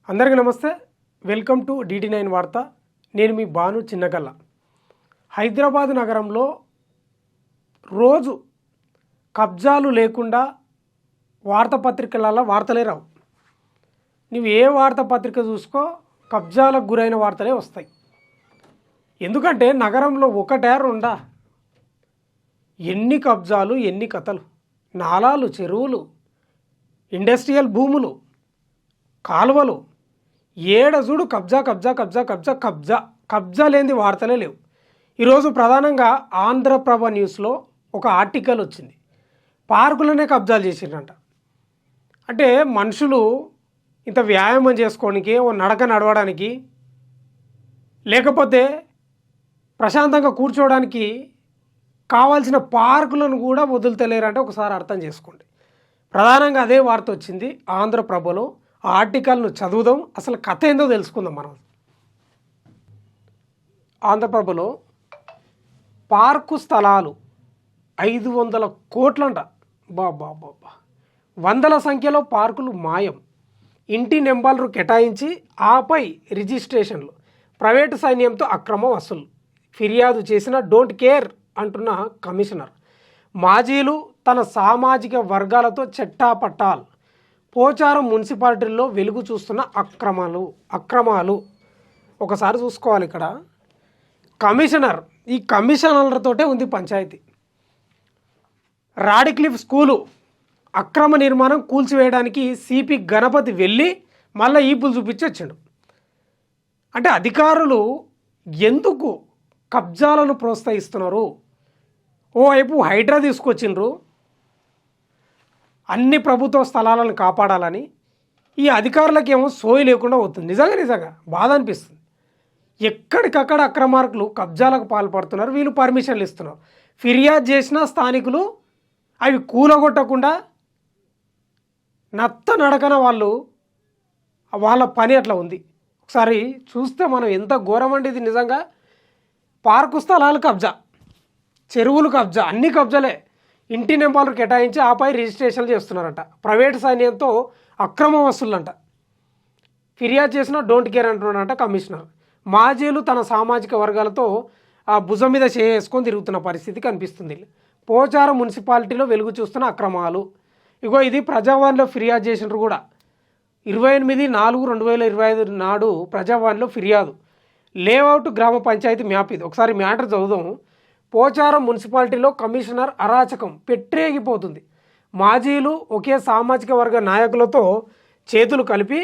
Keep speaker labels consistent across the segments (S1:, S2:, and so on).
S1: అందరికీ నమస్తే. Welcome to DD9 వార్త. నేను మీ బాను చిన్నగల్ల. హైదరాబాద్ నగరంలో రోజు కబ్జాలు లేకుండా వార్తాపత్రికలలో వార్తలే రావు. నువ్వు ఏ వార్తాపత్రిక చూసుకో కబ్జాలకు గురైన వార్తలే వస్తాయి. ఎందుకంటే నగరంలో ఒకటే రెండా, ఎన్ని కబ్జాలు, ఎన్ని కథలు, నాలాలు, చెరువులు, ఇండస్ట్రియల్ భూములు, కాలువలు, ఏడ చూడు కబ్జా కబ్జా కబ్జా కబ్జా కబ్జా కబ్జా లేని వార్తలే లేవు. ఈరోజు ప్రధానంగా ఆంధ్రప్రభ న్యూస్లో ఒక ఆర్టికల్ వచ్చింది. పార్కులనే కబ్జాలు చేసిండ్రంట. అంటే మనుషులు ఇంత వ్యాయామం చేసుకోవడానికి, ఓ నడక నడవడానికి, లేకపోతే ప్రశాంతంగా కూర్చోవడానికి కావాల్సిన పార్కులను కూడా వదులుతలేరంటే ఒకసారి అర్థం చేసుకోండి. ప్రధానంగా అదే వార్త వచ్చింది ఆంధ్రప్రభలో. ఆ ఆర్టికల్ను చదువుదాం, అసలు కథ ఏందో తెలుసుకుందాం మనం. ఆంధ్రప్రభలో పార్కు స్థలాలు 500 కోట్లంట. బాబా వందల సంఖ్యలో పార్కులు మాయం, ఇంటి నెంబర్లు కేటాయించి ఆపై రిజిస్ట్రేషన్లు, ప్రైవేటు సైన్యంతో అక్రమ వసూలు, ఫిర్యాదు చేసిన డోంట్ కేర్ అంటున్న కమిషనర్, మాజీలు తన సామాజిక వర్గాలతో చెట్టాపట్టాల్, పోచారం మున్సిపాలిటీల్లో వెలుగు చూస్తున్న అక్రమాలు ఒకసారి చూసుకోవాలి. ఇక్కడ కమిషనర్, ఈ కమిషనర్లతోటే ఉంది పంచాయతీ. రాడిక్లిఫ్ స్కూలు అక్రమ నిర్మాణం కూల్చివేయడానికి సిపి గణపతి వెళ్ళి మళ్ళీ ఈపులు చూపించి వచ్చిండు. అంటే అధికారులు ఎందుకు కబ్జాలను ప్రోత్సహిస్తున్నారు? ఓవైపు హైడ్రా తీసుకొచ్చిండ్రు అన్ని ప్రభుత్వ స్థలాలను కాపాడాలని, ఈ అధికారులకు ఏమో సోయి లేకుండా అవుతుంది. నిజంగా బాధ అనిపిస్తుంది. ఎక్కడికక్కడ అక్రమార్కులు కబ్జాలకు పాల్పడుతున్నారు, వీళ్ళు పర్మిషన్లు ఇస్తున్నారు. ఫిర్యాదు చేసిన స్థానికులు అవి కూలగొట్టకుండా నత్త నడకన వాళ్ళ పని అట్లా ఉంది. ఒకసారి చూస్తే మనం ఎంత ఘోరం అండి ఇది. నిజంగా పార్కు స్థలాలు కబ్జా, చెరువులు కబ్జా, అన్ని కబ్జాలే. ఇంటి నెంబర్లు కేటాయించి ఆపై రిజిస్ట్రేషన్లు చేస్తున్నారంట. ప్రైవేటు సైన్యంతో అక్రమ వసూళ్ళంట. ఫిర్యాదు చేసిన డోంట్ కేర్ అంటున్నాడంట కమిషనర్. మాజీలు తన సామాజిక వర్గాలతో ఆ భుజం మీద చేసుకొని తిరుగుతున్న పరిస్థితి కనిపిస్తుంది. పోచారం మున్సిపాలిటీలో వెలుగు చూస్తున్న అక్రమాలు. ఇగో ఇది ప్రజావాణిలో ఫిర్యాదు చేసినారు కూడా. 28/4/2025 నాడు ప్రజావాణిలో ఫిర్యాదు. లేఅవుట్ గ్రామ పంచాయతీ మ్యాప్ ఇది. ఒకసారి మ్యాటర్ చదువుదాము. పోచారం మున్సిపాలిటీలో కమిషనర్ అరాచకం పెట్టేగిపోతుంది. మాజీలు ఒకే సామాజిక వర్గ నాయకులతో చేతులు కలిపి,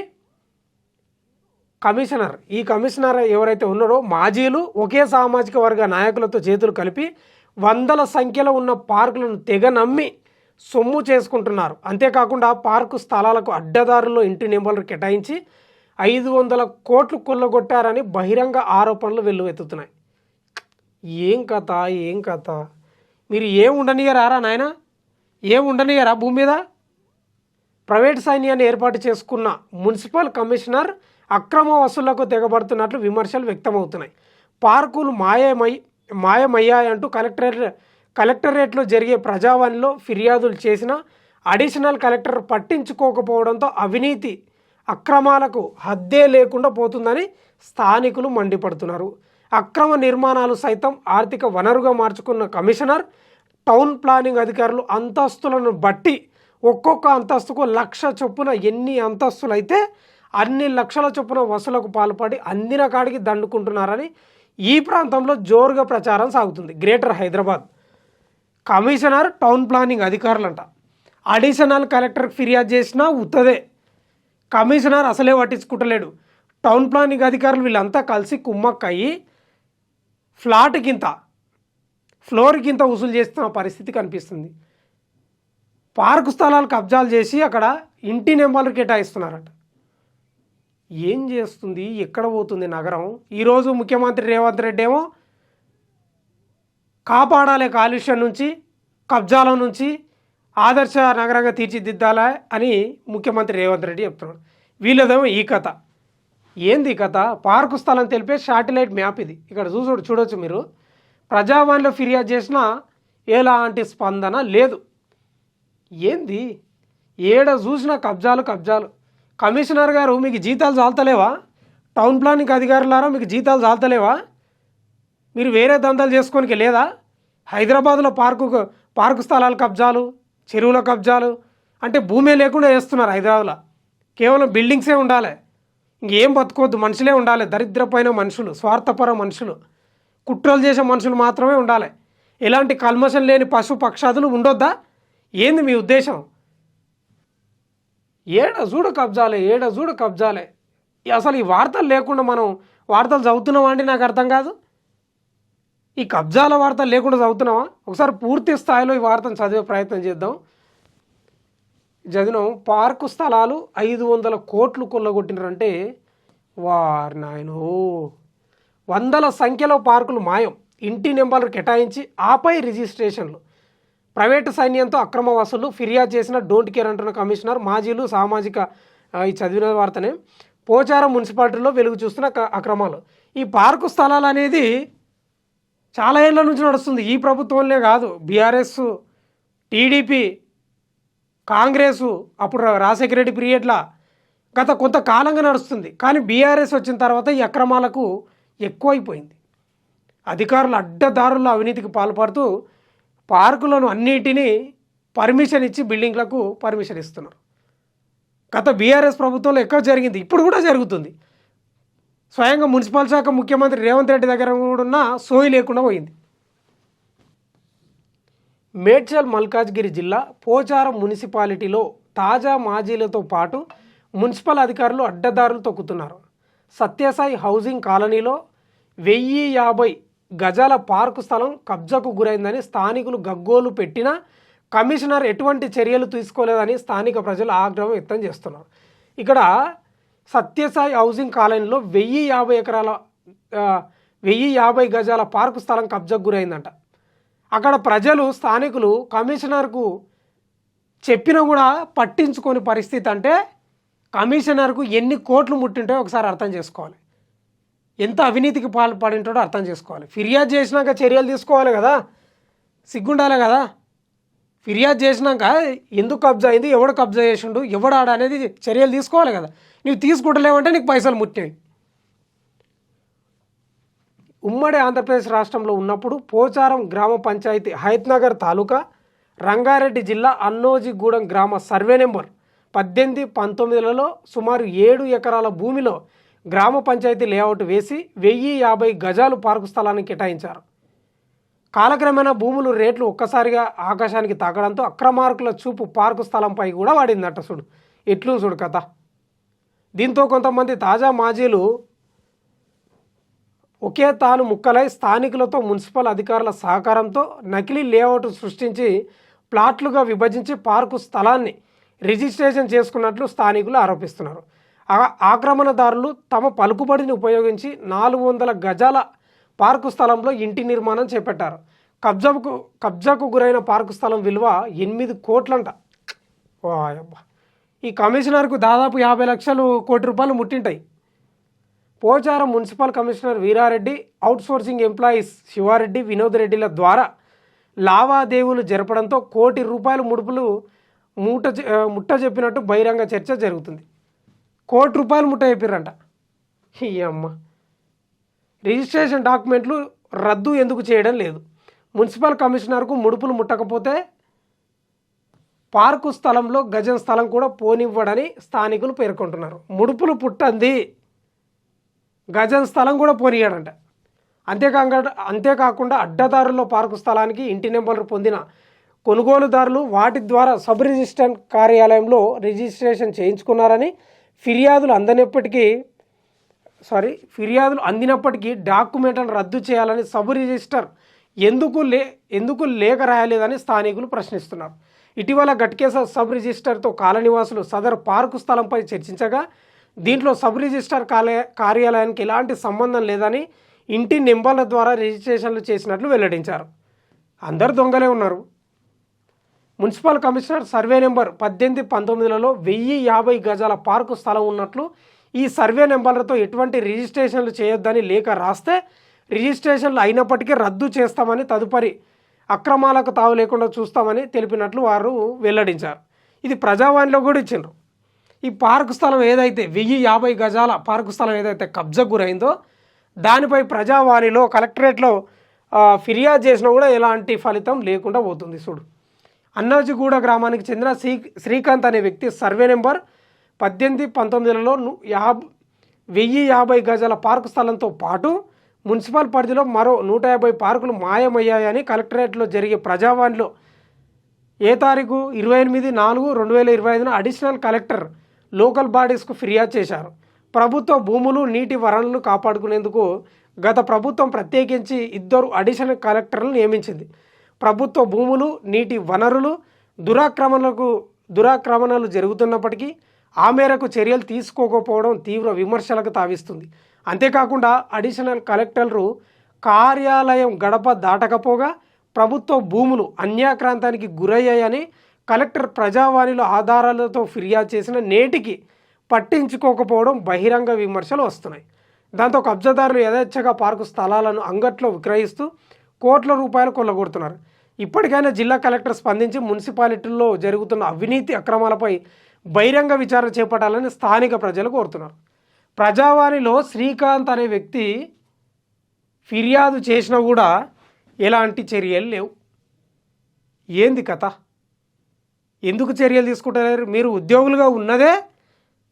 S1: ఈ కమిషనర్ ఎవరైతే ఉన్నారో మాజీలు ఒకే సామాజిక వర్గ నాయకులతో చేతులు కలిపి వందల సంఖ్యలో ఉన్న పార్కులను తెగ నమ్మి సొమ్ము చేసుకుంటున్నారు. అంతేకాకుండా పార్కు స్థలాలకు అడ్డదారుల్లో ఇంటి నెంబర్లు కేటాయించి 500 కోట్లు కొల్లగొట్టారని బహిరంగ ఆరోపణలు వెల్లువెత్తుతున్నాయి. ఏం కథ మీరు ఏం ఉండనియరా నాయన? ఏం ఉండనియరా భూమి మీద? ప్రైవేట్ సైన్యాన్ని ఏర్పాటు చేసుకున్న మున్సిపల్ కమిషనర్ అక్రమ వసూళ్లకు తెగబడుతున్నట్లు విమర్శలు వ్యక్తమవుతున్నాయి. పార్కులు మాయమయ్యాయంటూ కలెక్టరేట్లో జరిగే ప్రజావాణిలో ఫిర్యాదులు చేసిన అడిషనల్ కలెక్టర్ పట్టించుకోకపోవడంతో అవినీతి అక్రమాలకు హద్దే లేకుండా పోతుందని స్థానికులు మండిపడుతున్నారు. అక్రమ నిర్మాణాలు సైతం ఆర్థిక వనరుగా మార్చుకున్న కమిషనర్, టౌన్ ప్లానింగ్ అధికారులు అంతస్తులను బట్టి ఒక్కొక్క అంతస్తుకు 1,00,000 చొప్పున, ఎన్ని అంతస్తులు అయితే అన్ని లక్షల చొప్పున వసూలకు పాల్పడి అందిన కాడికి దండుకుంటున్నారని ఈ ప్రాంతంలో జోరుగా ప్రచారం సాగుతుంది. Greater Hyderabad commissioner, town planning అధికారులంట. అడిషనల్ కలెక్టర్కి ఫిర్యాదు చేసినా ఉత్తదే. కమిషనర్ అసలే పట్టించుకుంటలేడు. టౌన్ ప్లానింగ్ అధికారులు వీళ్ళంతా కలిసి కుమ్మక్కయ్యి ఫ్లోర్కింత వసూలు చేస్తున్న పరిస్థితి కనిపిస్తుంది. పార్కు స్థలాలు కబ్జాలు చేసి అక్కడ ఇంటి నెంబర్లు కేటాయిస్తున్నారట. ఏం చేస్తుంది, ఎక్కడ పోతుంది నగరం? ఈరోజు ముఖ్యమంత్రి రేవంత్ రెడ్డి ఏమో కాపాడాలి కాలుష్యం నుంచి, కబ్జాల నుంచి, ఆదర్శ నగరంగా తీర్చిదిద్దాలా అని ముఖ్యమంత్రి రేవంత్ రెడ్డి చెప్తున్నాడు. వీళ్ళదేమో ఈ కథ. ఏంది కథ? పార్కు స్థలం తెలిపే శాటిలైట్ మ్యాప్ ఇది. ఇక్కడ చూడొచ్చు మీరు. ప్రజావాణిలో ఫిర్యాదు చేసినా ఎలాంటి స్పందన లేదు. ఏంది? ఏడ చూసినా కబ్జాలు. కమిషనర్ గారు మీకు జీతాలు చాలతలేవా? టౌన్ ప్లానింగ్ అధికారులారా మీకు జీతాలు చాలతలేవా? మీరు వేరే దందాలు చేసుకోనికి లేదా? హైదరాబాద్లో పార్కు స్థలాల కబ్జాలు, చెరువుల కబ్జాలు అంటే భూమే లేకుండా చేస్తున్నారు హైదరాబాద్లో. కేవలం బిల్డింగ్సే ఉండాలి, ఇంకేం బతుకోవద్దు, మనుషులే ఉండాలి. దరిద్రపోయిన మనుషులు, స్వార్థపర మనుషులు, కుట్రలు చేసే మనుషులు మాత్రమే ఉండాలి. ఎలాంటి కల్మషం లేని పశు పక్షాదులు ఉండొద్దా? ఏంది మీ ఉద్దేశం? ఏడ చూడు కబ్జాలే. అసలు ఈ వార్తలు లేకుండా మనం వార్తలు చదువుతున్నామా అండి? నాకు అర్థం కాదు. ఈ కబ్జాల వార్తలు లేకుండా చదువుతున్నామా? ఒకసారి పూర్తి స్థాయిలో ఈ వార్తను చదివే ప్రయత్నం చేద్దాం. చదివినాం. పార్కు స్థలాలు 500 కోట్లు కొల్లగొట్టినారంటే వారి నాయనో. వందల సంఖ్యలో పార్కులు మాయం, ఇంటి నెంబర్లు కేటాయించి ఆపై రిజిస్ట్రేషన్లు. ప్రైవేటు సైన్యంతో అక్రమ వసూలు, ఫిర్యాదు చేసిన డోంట్ కేర్ అంటున్న కమిషనర్. మాజీలు సామాజిక ఈ చదివిన వార్తనే. పోచారం మున్సిపాలిటీలో వెలుగు చూస్తున్న అక్రమాలు. ఈ పార్కు స్థలాలు అనేది చాలా ఏళ్ళ నుంచి నడుస్తుంది. ఈ ప్రభుత్వంలో కాదు, బీఆర్ఎస్, టీడీపీ, కాంగ్రెసు, అప్పుడు రాజశేఖర రెడ్డి పీరియడ్లా గత కొంతకాలంగా నడుస్తుంది. కానీ బీఆర్ఎస్ వచ్చిన తర్వాత ఈ అక్రమాలకు ఎక్కువైపోయింది. అధికారులు అడ్డదారుల్లో అవినీతికి పాల్పడుతూ పార్కులను అన్నిటినీ పర్మిషన్ ఇచ్చి బిల్డింగ్లకు పర్మిషన్ ఇస్తున్నారు. గత బీఆర్ఎస్ ప్రభుత్వంలో ఎక్కువ జరిగింది, ఇప్పుడు కూడా జరుగుతుంది. స్వయంగా మున్సిపల్ శాఖ ముఖ్యమంత్రి రేవంత్ రెడ్డి దగ్గర కూడా ఉన్న సోయి లేకుండా పోయింది. మేడ్చల్ మల్కాజ్గిరి జిల్లా పోచారం మున్సిపాలిటీలో తాజా మాజీలతో పాటు మున్సిపల్ అధికారులు అడ్డదారులు తొక్కుతున్నారు. సత్యసాయి హౌసింగ్ కాలనీలో 1050 గజాల పార్కు స్థలం కబ్జాకు గురైందని స్థానికులు గగ్గోలు పెట్టినా కమిషనర్ ఎటువంటి చర్యలు తీసుకోలేదని స్థానిక ప్రజలు ఆగ్రహం వ్యక్తం చేస్తున్నారు. ఇక్కడ సత్యసాయి హౌసింగ్ కాలనీలో 1050 గజాల పార్కు స్థలం కబ్జాకు గురైందంట. అక్కడ ప్రజలు, స్థానికులు కమిషనర్కు చెప్పినా కూడా పట్టించుకొని పరిస్థితి. అంటే కమిషనర్కు ఎన్ని కోట్లు ముట్టింటాయో ఒకసారి అర్థం చేసుకోవాలి, ఎంత అవినీతికి పాల్పడింటాడో అర్థం చేసుకోవాలి. ఫిర్యాదు చేసినాక చర్యలు తీసుకోవాలి కదా, సిగ్గుండాలి కదా. ఫిర్యాదు చేసినాక ఎందుకు కబ్జా అయింది, ఎవడు కబ్జా చేసిండు, ఎవడు ఆడ అనేది చర్యలు తీసుకోవాలి కదా. నువ్వు తీసుకుంటలేవంటే నీకు పైసలు ముట్టాయి. ఉమ్మడి ఆంధ్రప్రదేశ్ రాష్ట్రంలో ఉన్నప్పుడు పోచారం గ్రామ పంచాయతీ హయత్నగర్ తాలూకా, రంగారెడ్డి జిల్లా అన్నోజిగూడెం గ్రామ సర్వే నెంబర్ 18-19లలో సుమారు 7 ఎకరాల భూమిలో గ్రామ పంచాయతీ లేఅవుట్ వేసి 1050 గజాలు పార్కు స్థలాన్ని కేటాయించారు. కాలక్రమేణా భూములు రేట్లు ఒక్కసారిగా ఆకాశానికి తాకడంతో అక్రమార్కుల చూపు పార్కు స్థలంపై కూడా వాడిందట. చూడు ఎట్లు చూడు కథ. దీంతో కొంతమంది తాజా మాజీలు ఒకే తాను ముక్కలై స్థానికులతో మున్సిపల్ అధికారుల సహకారంతో నకిలీ లేఅవుట్ సృష్టించి ప్లాట్లుగా విభజించి పార్కు స్థలాన్ని రిజిస్ట్రేషన్ చేసుకున్నట్లు స్థానికులు ఆరోపిస్తున్నారు. ఆక్రమణదారులు తమ పలుకుబడిని ఉపయోగించి 400 గజాల పార్కు స్థలంలో ఇంటి నిర్మాణం చేపట్టారు. కబ్జాకు గురైన పార్కు స్థలం విలువ 8 కోట్లంట. వాయబ్బా. ఈ కమిషనర్కు దాదాపు 50 లక్షలు కోటి రూపాయలు ముట్టింటాయి. Pocharam municipal commissioner Veerareddy, outsourcing employees Sivareddy, Vinod రెడ్డిల ద్వారా లావాదేవీలు జరపడంతో ₹1 కోటి ముడుపులు ముట్ట చెప్పినట్టు బహిరంగ చర్చ జరుగుతుంది. ₹1 కోటి ముట్ట చెప్పిర్రంట. ఈ అమ్మ. రిజిస్ట్రేషన్ డాక్యుమెంట్లు రద్దు ఎందుకు చేయడం లేదు? మున్సిపల్ కమిషనర్కు ముడుపులు ముట్టకపోతే పార్కు స్థలంలో గజం స్థలం కూడా పోనివ్వడని స్థానికులు పేర్కొంటున్నారు. ముడుపులు పుట్టంది, గజం స్థలం కూడా పోనీయడంట. అంతేకాకుండా అడ్డదారుల్లో పార్కు స్థలానికి ఇంటి నెంబర్లు పొందిన కొనుగోలుదారులు వాటి ద్వారా సబ్ రిజిస్టర్ కార్యాలయంలో రిజిస్ట్రేషన్ చేయించుకున్నారని, ఫిర్యాదులు అందినప్పటికీ డాక్యుమెంట్లను రద్దు చేయాలని సబ్ రిజిస్టర్ ఎందుకు లేఖ రాయలేదని స్థానికులు ప్రశ్నిస్తున్నారు. ఇటీవల గట్కేస సబ్ రిజిస్టర్తో కాలనీవాసులు సదరు పార్కు స్థలంపై చర్చించగా దీంట్లో సబ్ రిజిస్టర్ కార్యాలయానికి ఎలాంటి సంబంధం లేదని, ఇంటి నెంబర్ల ద్వారా రిజిస్ట్రేషన్లు చేసినట్లు వెల్లడించారు. అందరు దొంగలే ఉన్నారు. మున్సిపల్ కమిషనర్ సర్వే నెంబర్ 18-19లలో 1050 గజాల పార్కు స్థలం ఉన్నట్లు, ఈ సర్వే నెంబర్లతో ఎటువంటి రిజిస్ట్రేషన్లు చేయొద్దని లేఖ రాస్తే రిజిస్ట్రేషన్లు అయినప్పటికీ రద్దు చేస్తామని, తదుపరి అక్రమాలకు తావు లేకుండా చూస్తామని తెలిపినట్లు వారు వెల్లడించారు. ఇది ప్రజావాణిలో కూడా ఇచ్చిండ్రు. ఈ పార్కు స్థలం ఏదైతే 1050 గజాల పార్కు స్థలం ఏదైతే కబ్జా గురైందో దానిపై ప్రజావాణిలో కలెక్టరేట్లో ఫిర్యాదు చేసినా కూడా ఎలాంటి ఫలితం లేకుండా పోతుంది. చూడు, అన్నాజిగూడ గ్రామానికి చెందిన శ్రీకాంత్ అనే వ్యక్తి సర్వే నెంబర్ 18-19లలో 1050 గజాల పార్కు స్థలంతో పాటు మున్సిపల్ పరిధిలో మరో 150 పార్కులు మాయమయ్యాయని కలెక్టరేట్లో జరిగే ప్రజావాణిలో ఏ తారీఖు 28/4/2025 అడిషనల్ కలెక్టర్ లోకల్ బాడీస్కు ఫిర్యాదు చేశారు. ప్రభుత్వ భూములు నీటి వనరులను కాపాడుకునేందుకు గత ప్రభుత్వం ప్రత్యేకించి 2 అడిషనల్ కలెక్టర్లను నియమించింది. ప్రభుత్వ భూములు నీటి వనరులు దురాక్రమణలు జరుగుతున్నప్పటికీ ఆ మేరకు చర్యలు తీసుకోకపోవడం తీవ్ర విమర్శలకు తావిస్తుంది. అంతేకాకుండా అడిషనల్ కలెక్టర్లు కార్యాలయం గడప దాటకపోగా ప్రభుత్వ భూములు అన్యాక్రాంతానికి గురయ్యాయని కలెక్టర్ ప్రజావాణిలో ఆధారాలతో ఫిర్యాదు చేసిన నేటికి పట్టించుకోకపోవడం బహిరంగ విమర్శలు వస్తున్నాయి. దాంతో కబ్జాదారులు యథేచ్ఛగా పార్కు స్థలాలను అంగట్లో విక్రయిస్తూ కోట్ల రూపాయలు కొల్లగొడుతున్నారు. ఇప్పటికైనా జిల్లా కలెక్టర్ స్పందించి మున్సిపాలిటీల్లో జరుగుతున్న అవినీతి అక్రమాలపై బహిరంగ విచారణ చేపట్టాలని స్థానిక ప్రజలు కోరుతున్నారు. ప్రజావాణిలో శ్రీకాంత్ అనే వ్యక్తి ఫిర్యాదు చేసినా కూడా ఎలాంటి చర్యలు లేవు. ఏంది కథ? ఎందుకు చర్యలు తీసుకుంటారు? మీరు ఉద్యోగులుగా ఉన్నదే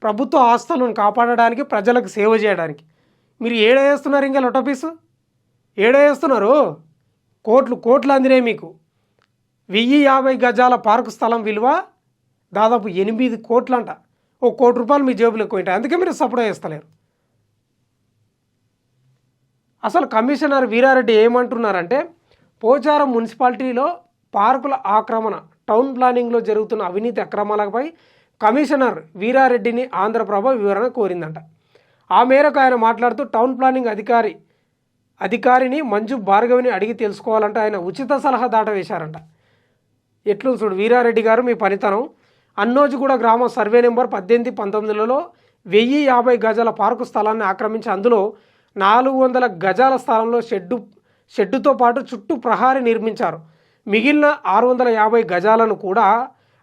S1: ప్రభుత్వ ఆస్తులను కాపాడడానికి, ప్రజలకు సేవ చేయడానికి. మీరు ఏడేస్తున్నారు, ఇంకా లొటపీసు ఏడేస్తున్నారు. కోట్లు అందినాయి మీకు. 1050 గజాల పార్కు స్థలం విలువ దాదాపు 8 కోట్లంట. ₹1 కోటి మీ జేబులో ఎక్కువ ఉంటాయి. అందుకే మీరు సపోర్ట్ చేస్తలేరు. అసలు కమిషనర్ వీరారెడ్డి ఏమంటున్నారంటే, పోచారం మున్సిపాలిటీలో పార్కుల ఆక్రమణ, టౌన్ ప్లానింగ్లో జరుగుతున్న అవినీతి అక్రమాలపై కమిషనర్ వీరారెడ్డిని ఆంధ్రప్రభ వివరణ కోరిందంట. ఆ మేరకు ఆయన మాట్లాడుతూ టౌన్ ప్లానింగ్ అధికారిని మంజు భార్గవిని అడిగి తెలుసుకోవాలంటే ఆయన ఉచిత సలహా దాటవేశారంట. ఎట్లు చూడు వీరారెడ్డి గారు మీ పనితనం. అన్నోజిగూడ గ్రామ సర్వే నెంబర్ 18-19లలో 1050 గజాల పార్కు స్థలాన్ని ఆక్రమించి అందులో 400 గజాల స్థలంలో షెడ్డుతో పాటు చుట్టూ ప్రహారీ నిర్మించారు. మిగిలిన 650 గజాలను కూడా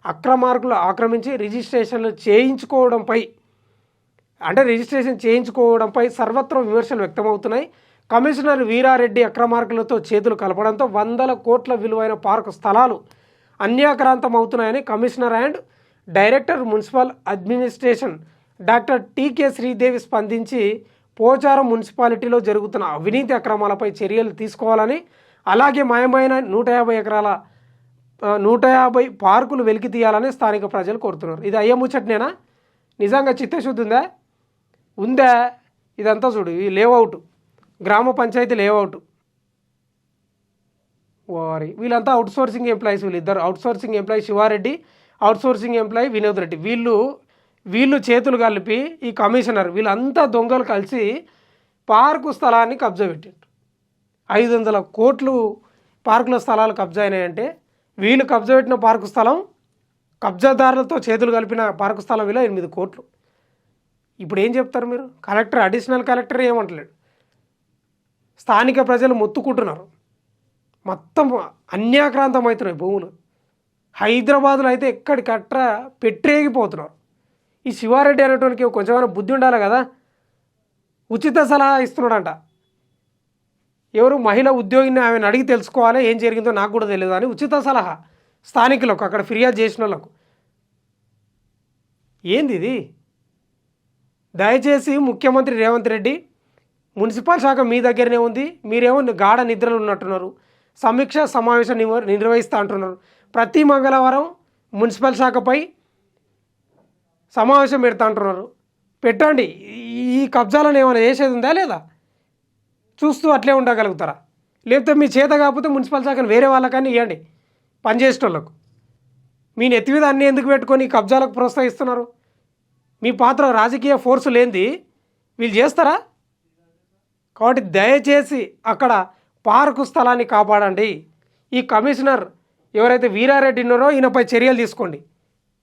S1: అక్రమార్కులు ఆక్రమించి రిజిస్ట్రేషన్ చేయించుకోవడంపై సర్వత్రా విమర్శలు వ్యక్తమవుతున్నాయి. కమిషనర్ వీరారెడ్డి అక్రమార్కులతో చేతులు కలపడంతో 100 కోట్ల విలువైన పార్కు స్థలాలు అన్యాక్రాంతం అవుతున్నాయని commissioner and director municipal administration doctor టీకే శ్రీదేవి స్పందించి పోచారం మున్సిపాలిటీలో జరుగుతున్న అవినీతి అక్రమాలపై చర్యలు తీసుకోవాలని, అలాగే మాయమైన 150 పార్కులు వెలికి తీయాలని స్థానిక ప్రజలు కోరుతున్నారు. ఇది అయ్యే ముచ్చటనేనా? నిజంగా చిత్తశుద్ధి ఉందా? ఇదంతా చూడు, ఈ లేఅవుట్ గ్రామ పంచాయతీ లేఅవుట్ వారి వీళ్ళంతా అవుట్సోర్సింగ్ ఎంప్లాయీస్. వీళ్ళిద్దరు outsourcing employee Siva Reddy, outsourcing employee Vinod Reddy. వీళ్ళు చేతులు కలిపి ఈ కమిషనర్ వీళ్ళంతా దొంగలు కలిసి పార్కు స్థలాన్ని కబ్జా పెట్టారు. 500 కోట్లు పార్కుల స్థలాలు కబ్జా అయినాయంటే వీళ్ళు కబ్జా పెట్టిన పార్కు స్థలం, కబ్జాదారులతో చేతులు కలిపిన పార్కు స్థలం విలువ 8 కోట్లు. ఇప్పుడు ఏం చెప్తారు మీరు? అడిషనల్ కలెక్టర్ ఏమంటలేడు. స్థానిక ప్రజలు మొత్తుకుంటున్నారు. మొత్తం అన్యాక్రాంతం అవుతున్నాయి భూములు. హైదరాబాద్లో అయితే ఎక్కడికట్ట పెట్టేగిపోతున్నారు. ఈ శివారెడ్డి అనేటువంటి కొంచెమైనా బుద్ధి ఉండాలి కదా. ఉచిత సలహా ఇస్తున్నాడంట. ఎవరు మహిళ ఉద్యోగిని ఆమెను అడిగి తెలుసుకోవాలి, ఏం జరిగిందో నాకు కూడా తెలియదు అని ఉచిత సలహా స్థానికులకు, అక్కడ ఫిర్యాదు చేసిన వాళ్ళకు. ఏంది ఇది? దయచేసి ముఖ్యమంత్రి రేవంత్ రెడ్డి, మున్సిపల్ శాఖ మీ దగ్గరనే ఉంది, మీరేమో గాఢ నిద్రలు ఉన్నట్టున్నారు. సమీక్ష సమావేశం నిర్వహిస్తూ అంటున్నారు. ప్రతి మంగళవారం మున్సిపల్ శాఖపై సమావేశం పెడతా అంటున్నారు. పెట్టండి. ఈ కబ్జాలను ఏమైనా చేసేది ఉందా లేదా? చూస్తూ అట్లే ఉండగలుగుతారా? లేకపోతే మీ చేత కాకపోతే మున్సిపల్ శాఖను వేరే వాళ్ళకని ఇవ్వండి, పనిచేసేటోళ్ళకు. మీ నెత్తి మీద అన్నీ ఎందుకు పెట్టుకొని ఈ కబ్జాలకు ప్రోత్సహిస్తున్నారు? మీ పాత్ర రాజకీయ ఫోర్సు లేనిది వీళ్ళు చేస్తారా? కాబట్టి దయచేసి అక్కడ పార్కు స్థలాన్ని కాపాడండి. ఈ కమిషనర్ ఎవరైతే వీరారెడ్డి ఉన్నారో ఈయనపై చర్యలు తీసుకోండి.